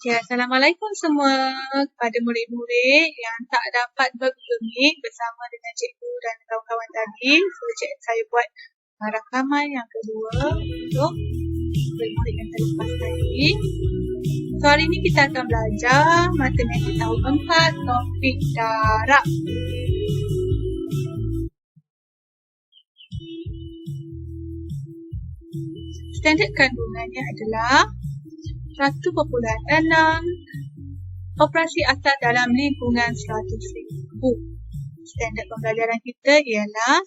Okay, Assalamualaikum semua kepada murid-murid yang tak dapat bergoogle meet bersama dengan cikgu dan kawan-kawan tadi. So, saya buat rakaman yang kedua untuk murid-murid yang terlepas tadi. So, hari ini kita akan belajar matematik tahun 4, topik darab. Standard kandungannya adalah 1,6 operasi asal dalam lingkungan 100,000. Standard pembelajaran kita ialah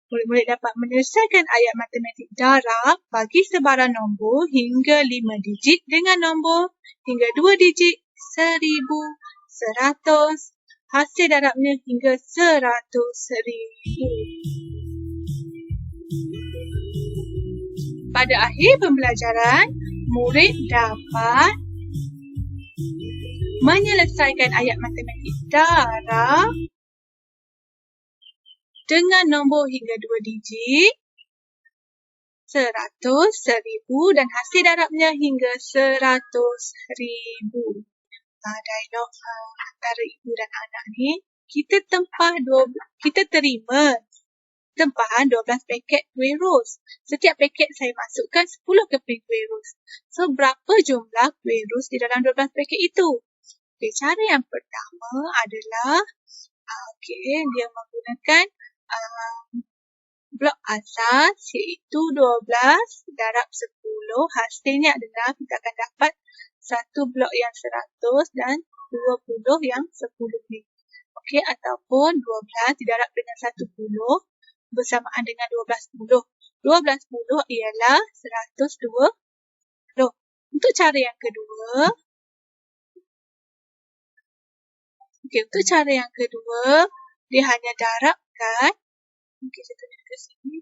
murid-murid dapat menyelesaikan ayat matematik darab bagi sebarang nombor hingga 5 digit dengan nombor hingga 2 digit, 1000, 100, hasil darabnya hingga 100,000. Pada akhir pembelajaran, murid dapat menyelesaikan ayat matematik darab dengan nombor hingga 2 digit, 100, 1000 dan hasil darabnya hingga 100,000. Dialog antara ibu dan anak ni, kita terima tempahan 12 paket kuih ros. Setiap paket saya masukkan 10 keping kuih ros. So, berapa jumlah kuih ros di dalam 12 paket itu? Okay, cara yang pertama adalah dia menggunakan blok asas iaitu 12 darab 10. Hasilnya adalah kita akan dapat satu blok yang 100 dan 20 yang 10 ni. Okey, ataupun 12 didarab dengan 10 bersamaan dengan 12 puluh ialah 120. Untuk cara yang kedua, dia hanya darabkan. Saya tulis ke sini.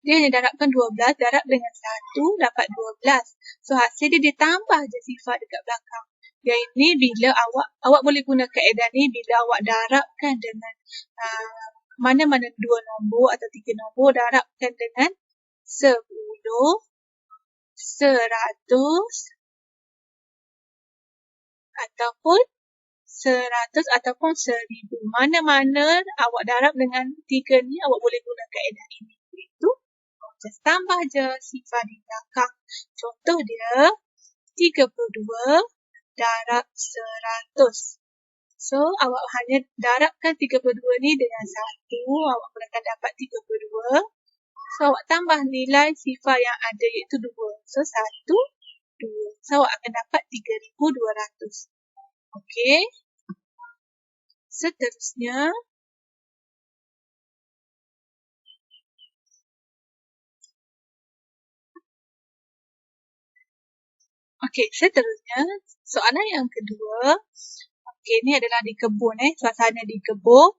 Dia hanya darabkan 12, darab dengan 1 dapat 12. So, hasil dia ditambah je sifar dekat belakang. Yang ini bila awak boleh guna kaedah ni bila awak darabkan dengan mana-mana 2 nombor atau 3 nombor, darabkan dengan 10, 100 ataupun 1000. Mana-mana awak darab dengan 3 ni, awak boleh guna kaedah ini. Itu just tambah je sifar di belakang. Contoh dia 32 darab 100. So, awak hanya darabkan 32 ni dengan 1, awak pun akan dapat 32. So, awak tambah nilai sifar yang ada iaitu 2. So, 1, 2. So, awak akan dapat 3,200. Okey. Seterusnya, soalan yang kedua. Ini adalah di kebun, suasana di kebun.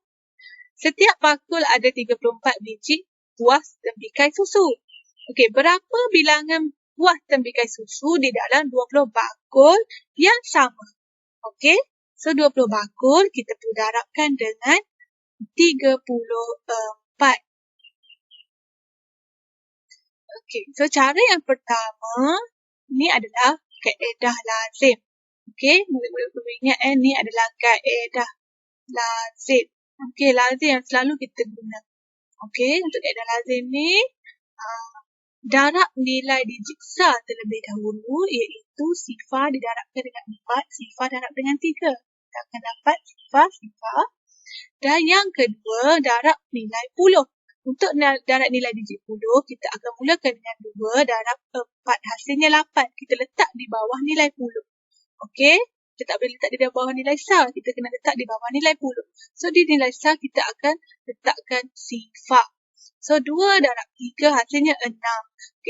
Setiap bakul ada 34 biji buah tembikai susu. Berapa bilangan buah tembikai susu di dalam 20 bakul yang sama? So 20 bakul kita perlu darabkan dengan 34. So cara yang pertama, ni adalah kaedah lazim. Murid-murid perlu ingat ni adalah kaedah lazim. Lazim yang selalu kita guna. Untuk kaedah lazim ni, darab nilai digit besar terlebih dahulu iaitu sifar didarabkan dengan 4, sifar darab dengan 3. Kita akan dapat sifar. Dan yang kedua, darab nilai puluh. Untuk darab nilai digit puluh, kita akan mulakan dengan 2 darab 4. Hasilnya 8. Kita letak di bawah nilai puluh. Kita tak boleh letak di bawah nilai sar. Kita kena letak di bawah nilai puluh. So, di nilai sar kita akan letakkan sifar. So, 2 darab 3 hasilnya 6.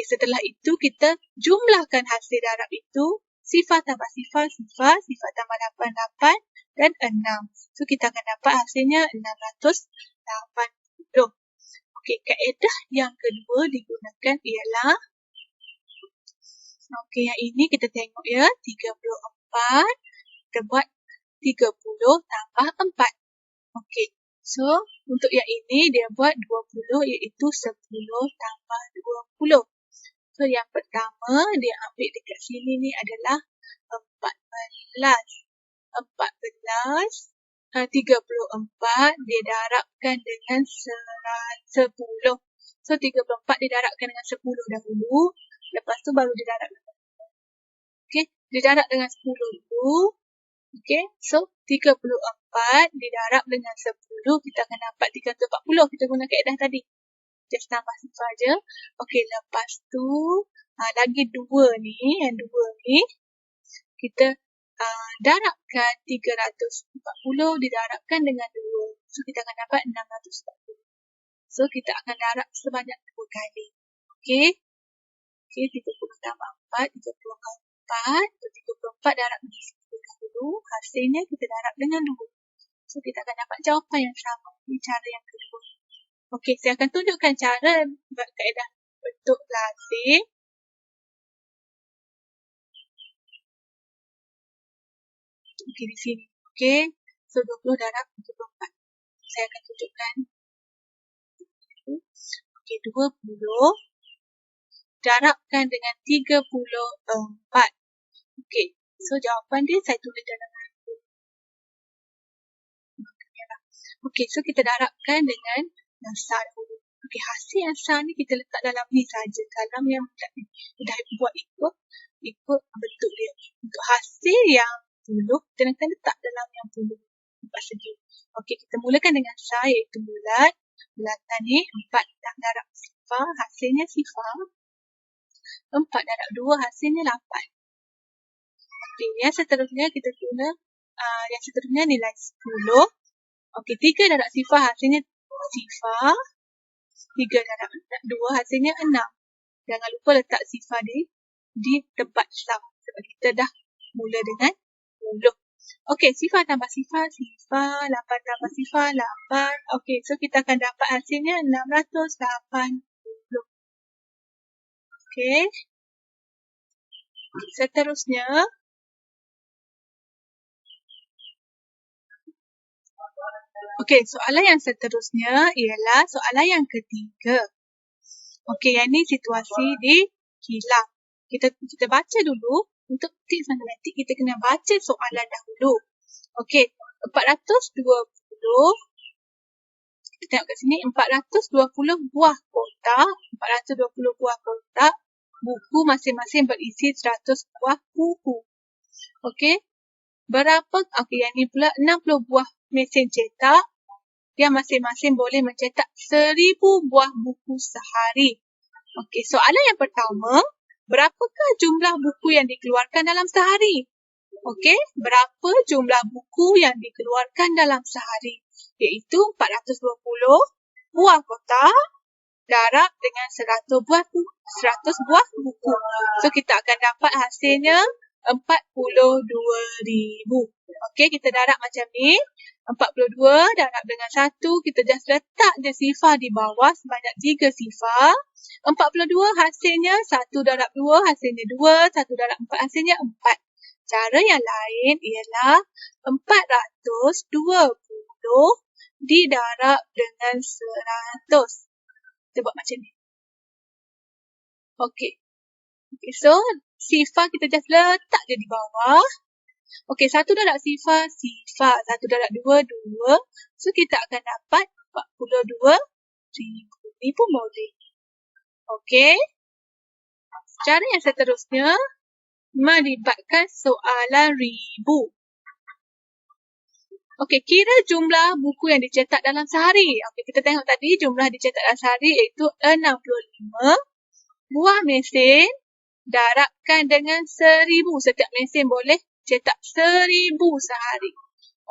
Setelah itu kita jumlahkan hasil darab itu. Sifar tambah sifar tambah 8 dan 6. So, kita akan dapat hasilnya 680. Kaedah yang kedua digunakan ialah yang ini kita tengok 34 kita buat 30 tambah 4. So, untuk yang ini dia buat 20 iaitu 10 tambah 20. So, yang pertama dia ambil dekat sini ni adalah 14. 34 dia darabkan dengan 10. So, 34 dia darabkan dengan 10 dahulu. Lepas tu baru dia darab dengan 10. Okey, dia darab dengan 10 dulu. Okey, so 34 didarab dengan 10, kita akan dapat 340. Kita guna kaedah tadi. Just tambah sifar je. Okey, lepas tu lagi dua ni, yang dua ni kita darabkan 340 didarabkan dengan 2. So, kita akan dapat 640. So, kita akan darab sebanyak 2 kali. Okey. Okey, 30 tambah 4, 34. 34 darab dengan 10 dahulu. Hasilnya kita darab dengan 2. So, kita akan dapat jawapan yang sama. Ini cara yang kedua. Okey, saya akan tunjukkan cara buat kaedah bentuk lazim. Okey, di sini. Okey, so 20 darab 24. Saya akan tunjukkan. Okey, 20 darabkan dengan 34. Okey, so jawapan dia saya tulis dalam buku. Okey, so kita darabkan dengan yang sah dahulu. Okey, hasil yang sah ni kita letak dalam ni saja. Dalam yang dah buat ikut bentuk dia. Untuk hasil yang 10, kita akan letak dalam yang 10. 4 segi. Okey, kita mulakan dengan sah iaitu bulat. Bulatan ni 4 darab sifar, hasilnya sifar. 4 darab 2, hasilnya 8. Okey, yang seterusnya kita guna yang seterusnya nilai 10. Okey, 3 darab sifar, hasilnya sifar. 3 darab 2, hasilnya 6. Jangan lupa letak sifar di tempat sah. Sebab kita dah mula dengan 10. Okey, sifar tambah sifar, 8 tambah sifar, 8. Okey, so kita akan dapat hasilnya 680. Okey. Seterusnya, okey, soalan yang seterusnya ialah soalan yang ketiga. Okey, yang ni situasi di kilang. Kita baca dulu. Untuk tips matematik, kita kena baca soalan dahulu. Okey, 420. Kita tengok kat sini, 420 buah kotak. 420 buah kotak. Buku masing-masing berisi 100 buah buku. Okey. Okey, yang ni pula 60 buah mesin cetak. Yang masing-masing boleh mencetak 1000 buah buku sehari. Okey, soalan yang pertama. Berapakah jumlah buku yang dikeluarkan dalam sehari? Okey, berapa jumlah buku yang dikeluarkan dalam sehari? Iaitu 420 buah kotak darab dengan 100 buah buku. So, kita akan dapat hasilnya 42,000. Okey, kita darab macam ni. 42 darab dengan 1. Kita just letak je sifar di bawah sebanyak 3 sifar. 42 hasilnya 1 darab 2 hasilnya 2. 1 darab 4 hasilnya 4. Cara yang lain ialah 420 didarab dengan 100. Kita buat macam ni. Okey. So, sifar kita just letak je di bawah. Okey, 1 darab sifar. 1 darab 2, 2. So, kita akan dapat 42,000. Ni pun boleh. Okey. Cara yang seterusnya melibatkan soalan ribu. Okey, kira jumlah buku yang dicetak dalam sehari. Okey, kita tengok tadi jumlah dicetak dalam sehari iaitu 65 buah mesin darabkan dengan 1000. Setiap mesin boleh cetak 1000 sehari.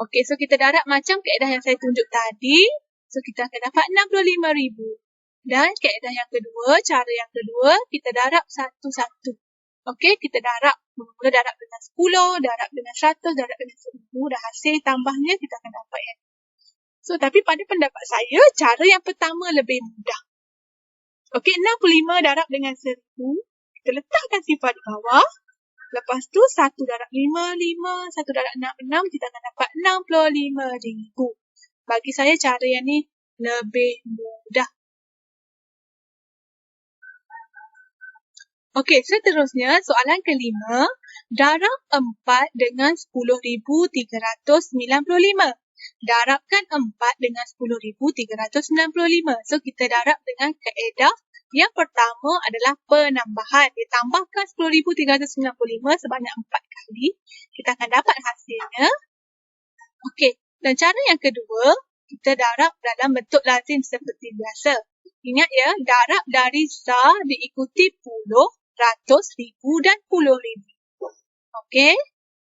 Okey, so kita darab macam kaedah yang saya tunjuk tadi. So, kita akan dapat 65,000. Dan kaedah yang kedua, cara yang kedua, kita darab satu-satu. Okey, kita darab. Mula darab dengan 10, darab dengan 100, darab dengan 1000. Dan hasil tambahnya kita akan dapat yang. So, tapi pada pendapat saya, cara yang pertama lebih mudah. Okey, 65 darab dengan 1000. Kita letakkan sifar di bawah. Lepas tu, 1 darab 5, 5. 1 darab 6, 6. Kita akan dapat 65,000. Bagi saya, cara yang ni lebih mudah. Okey, seterusnya soalan kelima. Darab 4 dengan 10,395. Darabkan 4 dengan 10,395. So, kita darab dengan kaedah yang pertama adalah penambahan. Ditambahkan 10,395 sebanyak 4 kali. Kita akan dapat hasilnya. Okey, dan cara yang kedua, kita darab dalam bentuk lazim seperti biasa. Ingat ya, darab dari sar diikuti puluh, ratus, ribu dan puluh ribu. Okey,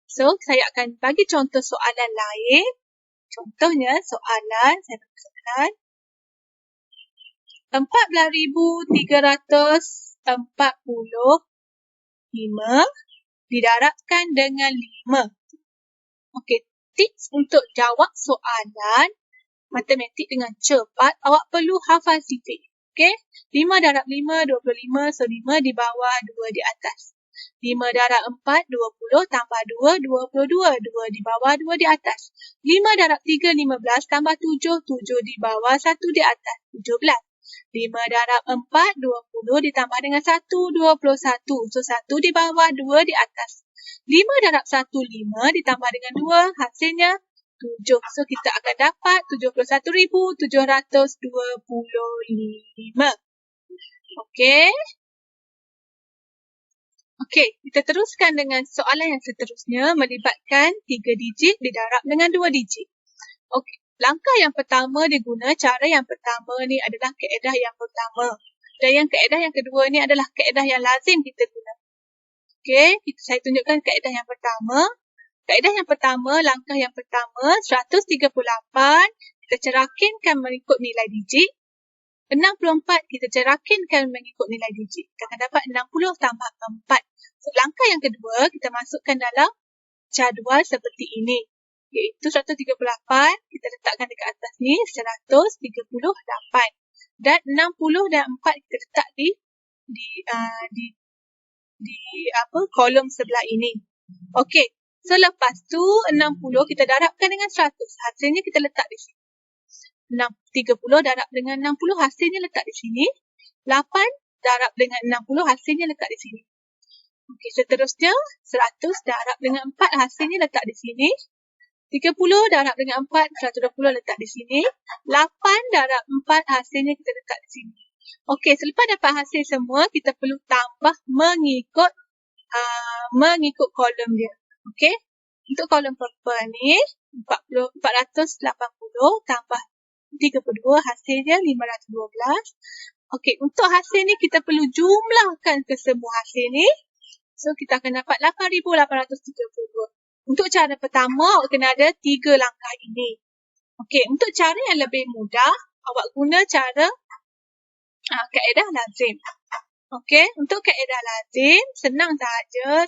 so saya akan bagi contoh soalan lain. Contohnya soalan, saya bagi soalan. 14,345 didarabkan dengan 5. Okey, tips untuk jawab soalan matematik dengan cepat, awak perlu hafal sifir. Okey, 5 darab 5, 25. So, 5 di bawah, 2 di atas. 5 darab 4, 20. Tambah 2, 22. 2 di bawah, 2 di atas. 5 darab 3, 15. Tambah 7, 7 di bawah, 1 di atas. 17. 5 darab 4, 20. Ditambah dengan 1, 21. So, 1 di bawah, 2 di atas. 5 darab 1, 5. Ditambah dengan 2, hasilnya 7. So, kita akan dapat 71,725. Okey. Okey, kita teruskan dengan soalan yang seterusnya melibatkan 3 digit didarab dengan 2 digit. Okey, langkah yang pertama diguna, cara yang pertama ni adalah kaedah yang pertama. Dan yang kaedah yang kedua ni adalah kaedah yang lazim kita guna. Okey, saya tunjukkan kaedah yang pertama. Kaedah yang pertama, langkah yang pertama, 138 kita cerakinkan mengikut nilai digit. 64 kita cerakinkan mengikut nilai digit. Kita akan dapat 60 tambah 4. So, langkah yang kedua, kita masukkan dalam jadual seperti ini. Iaitu 138, kita letakkan dekat atas ni, 138. Dan 60 dan 4 kita letak di kolom sebelah ini. Okey. So, lepas tu 60 kita darabkan dengan 100. Hasilnya kita letak di sini. 30 darab dengan 60 hasilnya letak di sini. 8 darab dengan 60 hasilnya letak di sini. Okey, seterusnya 100 darab dengan 4 hasilnya letak di sini. 30 darab dengan 4, 120 letak di sini. 8 darab 4 hasilnya kita letak di sini. Okey, selepas dapat hasil semua, kita perlu tambah mengikut kolom dia. Okey, untuk kolom purple ni 480 tambah 32 hasilnya 512. Okey, untuk hasil ni kita perlu jumlahkan ke semua hasil ni. So, kita akan dapat 8,832. Untuk cara pertama, awak kena ada 3 langkah ini. Okey, untuk cara yang lebih mudah, awak guna cara kaedah lazim. Okey, untuk kaedah lazim, senang sahaja.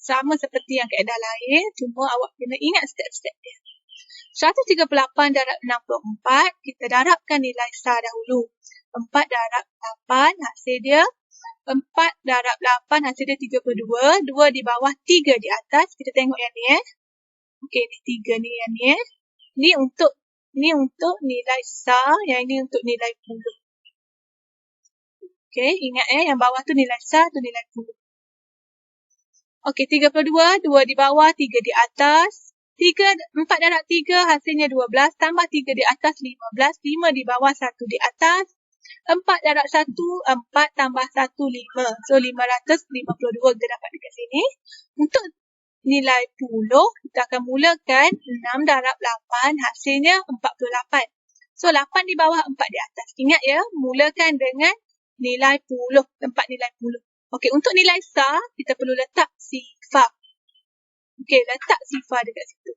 Sama seperti yang kaedah lain, cuma awak kena ingat step-step dia. 138 darab 64, kita darabkan nilai sar dahulu. 4 darab 8, hasil dia 4 darab 8, hasil dia 32. 2 di bawah, 3 di atas. Kita tengok yang ni Okey, ni 3 ni yang ni Ni untuk nilai sar, yang ini untuk nilai puluh. Okey, ingat yang bawah tu nilai sar, tu nilai puluh. Okey, 32, 2 di bawah, 3 di atas. 4 darab 3, hasilnya 12. Tambah 3 di atas, 15. 5 di bawah, 1 di atas. 4 darab 1, 4 tambah 1, 5. So, 552 kita dapat dekat sini. Untuk nilai puluh, kita akan mulakan 6 darab 8, hasilnya 48. So, 8 di bawah, 4 di atas. Ingat ya, mulakan dengan nilai puluh, tempat nilai puluh. Okey, untuk nilai sar, kita perlu letak sifar. Okey, letak sifar dekat situ.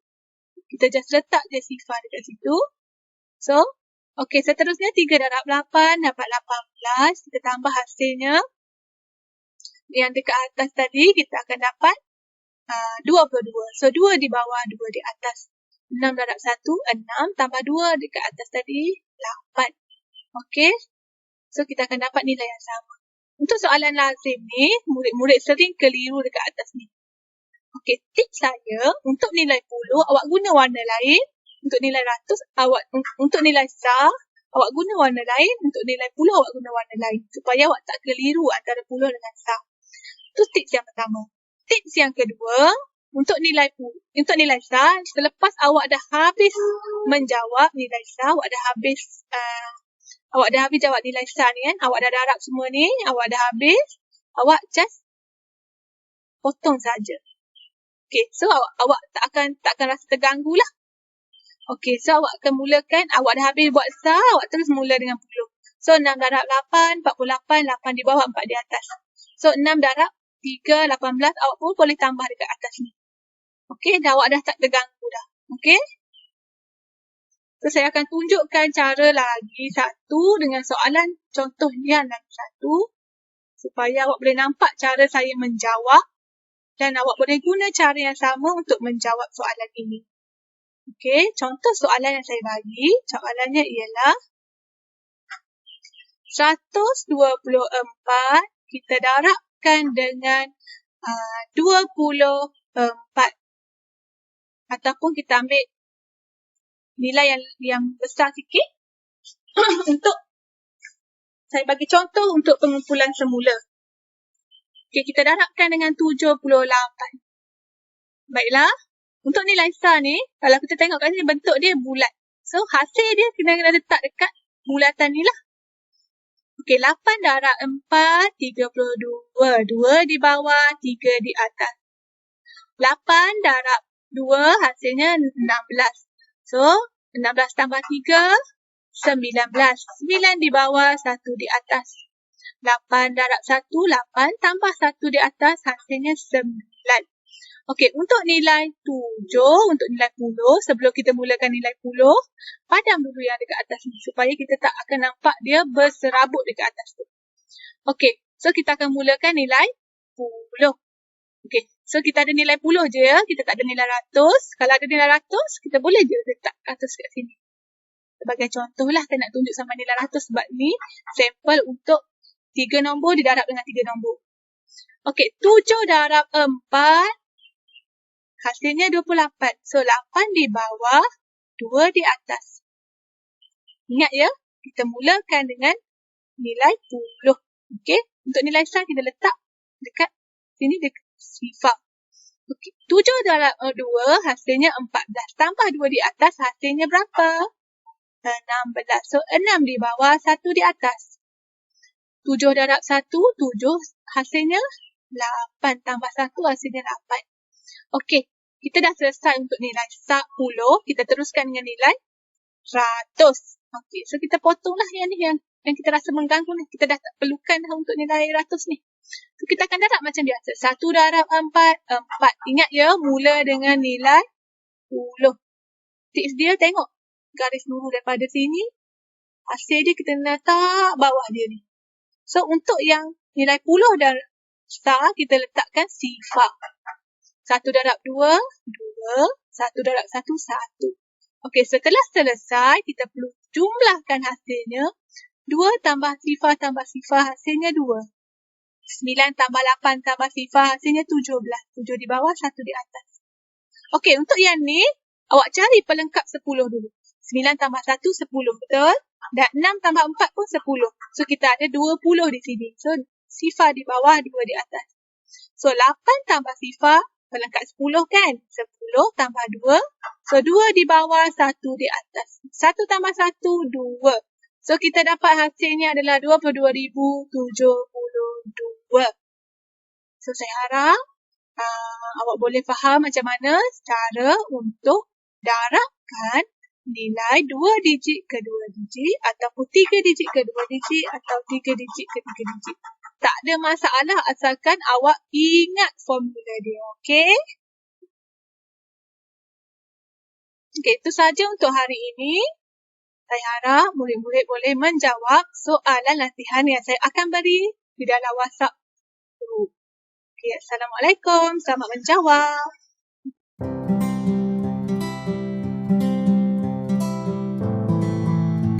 Kita just letak je sifar dekat situ. So, okey, seterusnya 3 darab 8 dapat 18. Kita tambah hasilnya. Yang dekat atas tadi, kita akan dapat 22. So, 2 di bawah, 2 di atas. 6 darab 1, 6. Tambah 2 dekat atas tadi, 8. Okey. So, kita akan dapat nilai yang sama. Untuk soalan lazim ni, murid-murid sering keliru dekat atas ni. Okey, tips saya, untuk nilai puluh, awak guna warna lain. Untuk nilai ratus, untuk nilai sar, awak guna warna lain. Untuk nilai puluh, awak guna warna lain. Supaya awak tak keliru antara puluh dengan sah. Itu tips yang pertama. Tips yang kedua, untuk nilai sah, selepas awak dah habis menjawab nilai sah, awak dah habis jawab nilai sah ni kan, awak dah darab semua ni, awak dah habis, awak just potong saja. Okey, so awak tak akan rasa terganggu lah. Okey, so awak akan mulakan, awak dah habis buat sah, awak terus mula dengan puluh. So 6 darab 8, 48, 8 di bawah, 4 di atas. So 6 darab 3, 18, awak pun boleh tambah dekat atas ni. Okey, dah awak dah tak terganggu dah. Okey? So saya akan tunjukkan cara lagi satu dengan soalan contoh yang lagi satu. Supaya awak boleh nampak cara saya menjawab. Dan awak boleh guna cara yang sama untuk menjawab soalan ini. Okey, contoh soalan yang saya bagi, soalannya ialah 124 kita darabkan dengan 24. Ataupun kita ambil nilai yang besar sikit untuk saya bagi contoh untuk pengumpulan semula. Okey, kita darabkan dengan 78. Baiklah, untuk nilai sah ni, kalau kita tengok kat sini bentuk dia bulat. So, hasil dia kena letak dekat bulatan ni lah. Okey, 8 darab 4, 32. 2 di bawah, 3 di atas. 8 darab 2, hasilnya 16. So, 16 tambah 3, 19. 9 di bawah, 1 di atas. 8 darab 1, 8 tambah 1 di atas, hasilnya 9. Okey, untuk nilai 7, untuk nilai puluh, sebelum kita mulakan nilai puluh, padam dulu yang dekat atas ni, supaya kita tak akan nampak dia berserabut dekat atas tu. Okey, so kita akan mulakan nilai puluh. Okey, so kita ada nilai puluh je ya, kita tak ada nilai ratus. Kalau ada nilai ratus, kita boleh je letak ratus kat sini. Sebagai contoh lah, saya nak tunjuk sama nilai ratus sebab ni sampel untuk 3 nombor didarab dengan 3 nombor. Okey, 7 darab 4, hasilnya 28. So, 8 di bawah, 2 di atas. Ingat ya, kita mulakan dengan nilai puluh. Okey, untuk nilai sah kita letak dekat sini, dekat sifar. Okey, 7 darab 2, hasilnya 14. Tambah 2 di atas, hasilnya berapa? 16. So, 6 di bawah, 1 di atas. 7 darab 1, 7. Hasilnya 8. Tambah 1, hasilnya 8. Okey, kita dah selesai untuk nilai 10. Kita teruskan dengan nilai 100. Okey, so kita potonglah yang ni, yang kita rasa mengganggu ni. Kita dah tak perlukan dah untuk nilai 100 ni. So, kita akan darab macam biasa. 1 darab 4, 4. Ingat ya, mula dengan nilai 10. Tips dia, tengok. Garis lurus daripada sini, hasil dia kita letak bawah dia ni. So, untuk yang nilai puluh dan star, kita letakkan sifar. 1 darab 2, 2. 1 darab 1, 1. Okey, setelah selesai, kita perlu jumlahkan hasilnya. 2 tambah sifar, hasilnya 2. 9 tambah 8 tambah sifar, hasilnya 17. 7 di bawah, 1 di atas. Okey, untuk yang ni, awak cari pelengkap 10 dulu. 9 tambah 1, 10. Betul? Dan 6 tambah 4 pun 10. So, kita ada 20 di sini. So, sifar di bawah, 2 di atas. So, 8 tambah sifar, pelengkap 10 kan? 10 tambah 2. So, 2 di bawah, 1 di atas. 1 tambah 1, 2. So, kita dapat hasilnya adalah 22,072. So, saya harap awak boleh faham macam mana cara untuk darabkan nilai 2 digit ke 2 digit ataupun 3 digit ke 2 digit atau 3 digit ke 3 digit. Tak ada masalah asalkan awak ingat formula dia. Okey? Okey, itu saja untuk hari ini. Saya harap murid-murid boleh menjawab soalan latihan yang saya akan beri di dalam WhatsApp group. Okey, Assalamualaikum. Selamat menjawab.